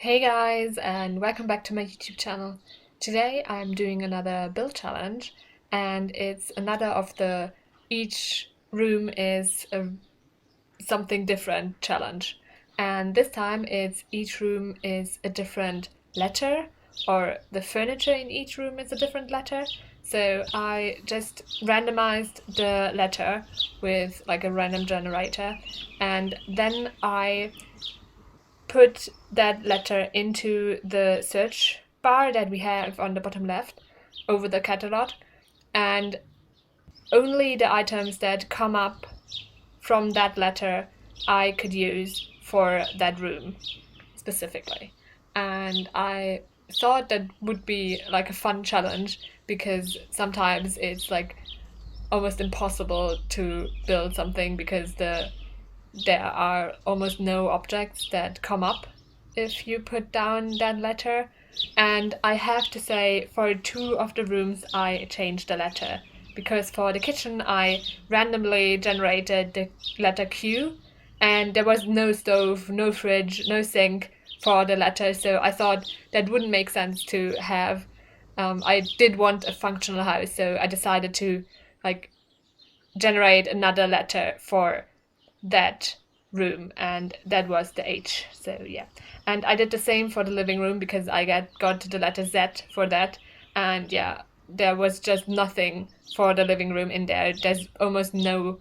Hey guys, and welcome back to my YouTube channel. Today I'm doing another build challenge, and it's another of the each room is something different challenge. And this time it's each room is a different letter, or the furniture in each room is a different letter. So I just randomized the letter with like a random generator, and then I put that letter into the search bar that we have on the bottom left over the catalog, and only the items that come up from that letter I could use for that room specifically. And I thought that would be like a fun challenge because sometimes it's like almost impossible to build something because there are almost no objects that come up if you put down that letter. And I have to say, for two of the rooms, I changed the letter. Because for the kitchen, I randomly generated the letter Q, and there was no stove, no fridge, no sink for the letter, so I thought that wouldn't make sense to have. I did want a functional house, so I decided to like generate another letter for that room, and that was the H. So yeah, and I did the same for the living room because I got the letter Z for that, and yeah, there was just nothing for the living room in there. There's almost no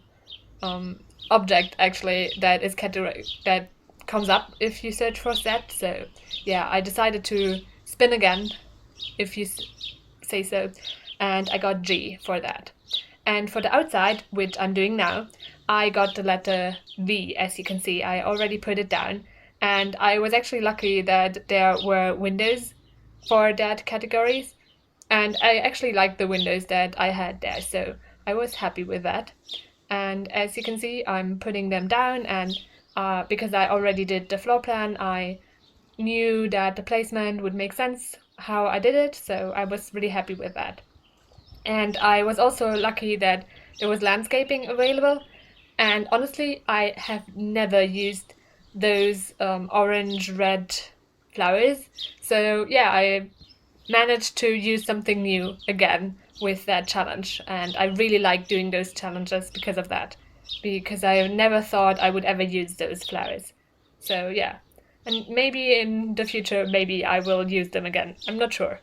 object actually that is category that comes up if you search for Z. So yeah, I decided to spin again, if you say so, and I got G for that. And for the outside, which I'm doing now, I got the letter V. As you can see, I already put it down, and I was actually lucky that there were windows for that categories, and I actually liked the windows that I had there, so I was happy with that. And as you can see, I'm putting them down, and because I already did the floor plan, I knew that the placement would make sense how I did it, so I was really happy with that. And I was also lucky that there was landscaping available, and honestly I have never used those orange red flowers, so yeah, I managed to use something new again with that challenge, and I really like doing those challenges because of that, because I never thought I would ever use those flowers. So yeah, and maybe in the future maybe I will use them again, I'm not sure.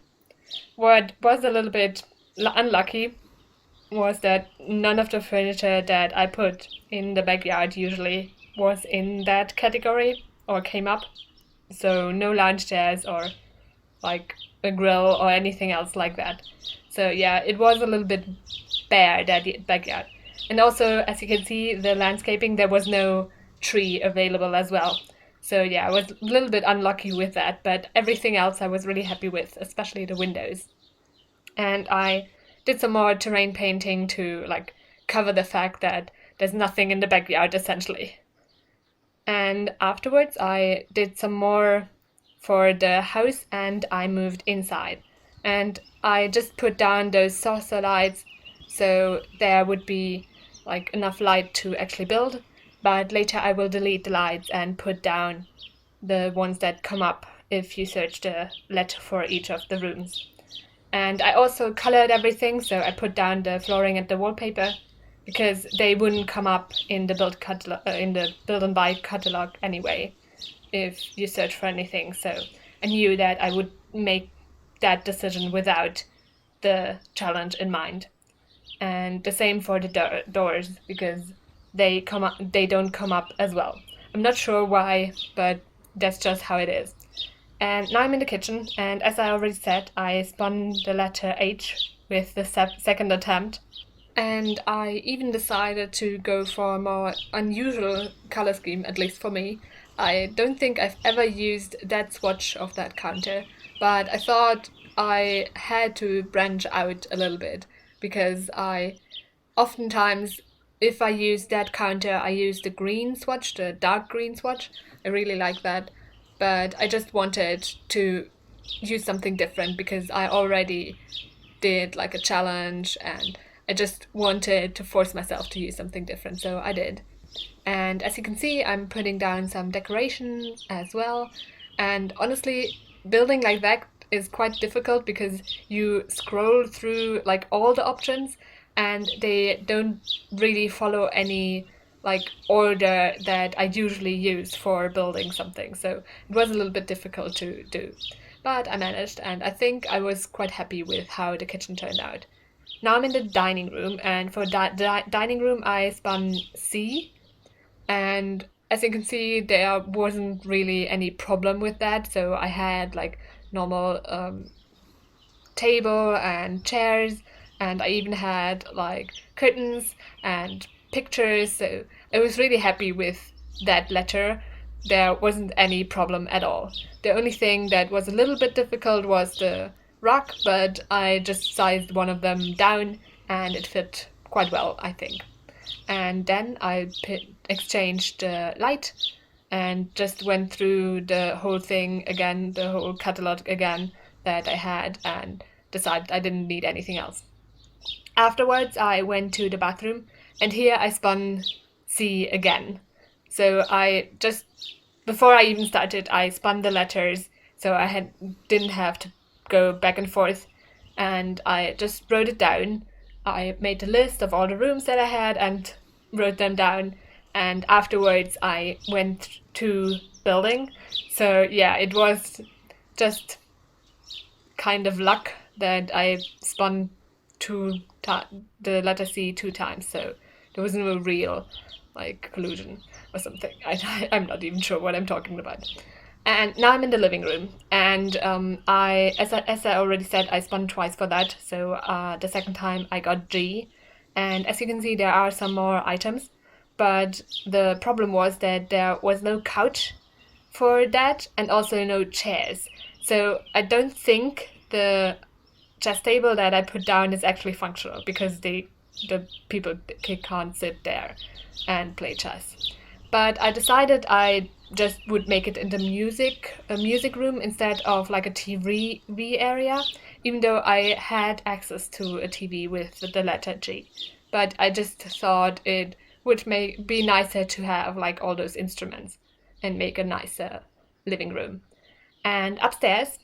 What was a little bit unlucky was that none of the furniture that I put in the backyard usually was in that category or came up. So no lounge chairs or like a grill or anything else like that. So yeah, it was a little bit bare, that backyard. And also, as you can see, the landscaping, there was no tree available as well. So yeah, I was a little bit unlucky with that, but everything else I was really happy with, especially the windows. And I did some more terrain painting to like cover the fact that there's nothing in the backyard essentially. And afterwards I did some more for the house, and I moved inside. And I just put down those saucer lights so there would be like enough light to actually build, but later I will delete the lights and put down the ones that come up if you search the letter for each of the rooms. And I also colored everything, so I put down the flooring and the wallpaper because they wouldn't come up in the build and buy catalog anyway if you search for anything. So I knew that I would make that decision without the challenge in mind. And the same for the doors, because they don't come up as well. I'm not sure why, but that's just how it is. And now I'm in the kitchen, and as I already said, I spun the letter H with the second attempt. And I even decided to go for a more unusual color scheme, at least for me. I don't think I've ever used that swatch of that counter, but I thought I had to branch out a little bit, because I oftentimes, if I use that counter, I use the green swatch, the dark green swatch. I really like that. But I just wanted to use something different because I already did like a challenge, and I just wanted to force myself to use something different, so I did. And as you can see, I'm putting down some decorations as well, And honestly, building like that is quite difficult because you scroll through like all the options and they don't really follow any like order that I usually use for building something. So it was a little bit difficult to do. But I managed, and I think I was quite happy with how the kitchen turned out. Now I'm in the dining room, and for the dining room I spun C, and as you can see, there wasn't really any problem with that. So I had like normal table and chairs, and I even had like curtains and pictures. So I was really happy with that letter. There wasn't any problem at all. The only thing that was a little bit difficult was the rug, but I just sized one of them down and it fit quite well, I think. And then I exchanged the light and just went through the whole thing again, the whole catalog again that I had, and decided I didn't need anything else. Afterwards, I went to the bathroom, and here I spun C again. So I just, before I even started, I spun the letters, so didn't have to go back and forth, and I just wrote it down. I made a list of all the rooms that I had and wrote them down, and afterwards I went to building. So yeah, it was just kind of luck that I spun the letter C 2 times, so there was no real like collusion or something. I'm not even sure what I'm talking about. And now I'm in the living room, and as I already said, I spun twice for that. So the second time I got G, and as you can see, there are some more items, but the problem was that there was no couch for that, and also no chairs. So I don't think the chess table that I put down is actually functional because the people can't sit there and play chess. But I decided I just would make it into a music room instead of like a TV area, even though I had access to a TV with the letter G. But I just thought it would be nicer to have like all those instruments and make a nicer living room. And upstairs,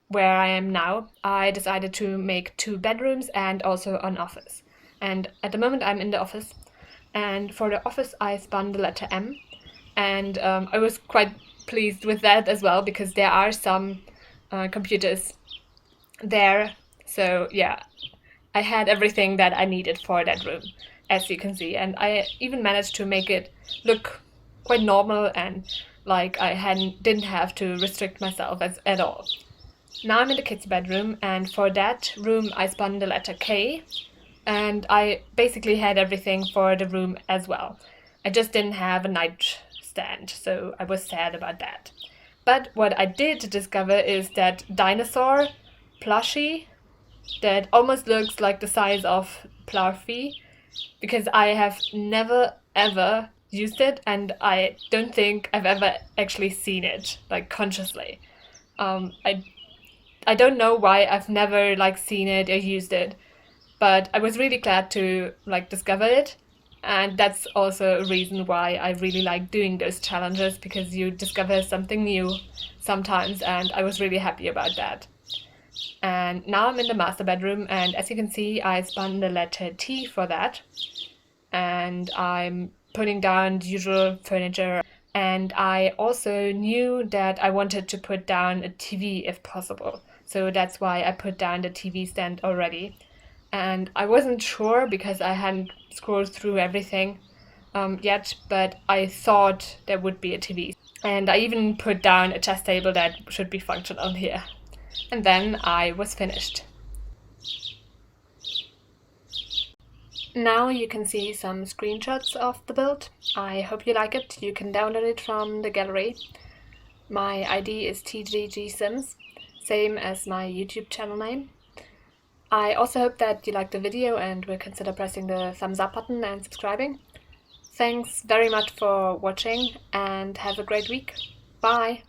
where I am now, I decided to make 2 bedrooms and also an office. And at the moment I'm in the office. And for the office I spun the letter M. And I was quite pleased with that as well because there are some computers there. So yeah, I had everything that I needed for that room, as you can see. And I even managed to make it look quite normal and like I didn't have to restrict myself at all. Now I'm in the kids' bedroom, and for that room I spun the letter K, and I basically had everything for the room as well. I just didn't have a nightstand, so I was sad about that. But what I did discover is that dinosaur plushie that almost looks like the size of Plurfy, because I have never ever used it, and I don't think I've ever actually seen it, like consciously. I don't know why I've never like seen it or used it, but I was really glad to like discover it. And that's also a reason why I really like doing those challenges, because you discover something new sometimes, and I was really happy about that. And now I'm in the master bedroom, and as you can see, I spun the letter T for that. And I'm putting down the usual furniture. And I also knew that I wanted to put down a TV if possible. So that's why I put down the TV stand already. And I wasn't sure because I hadn't scrolled through everything yet, but I thought there would be a TV. And I even put down a chess table that should be functional here. And then I was finished. Now you can see some screenshots of the build. I hope you like it. You can download it from the gallery. My ID is TGGSims, same as my YouTube channel name. I also hope that you liked the video and will consider pressing the thumbs up button and subscribing. Thanks very much for watching and have a great week. Bye!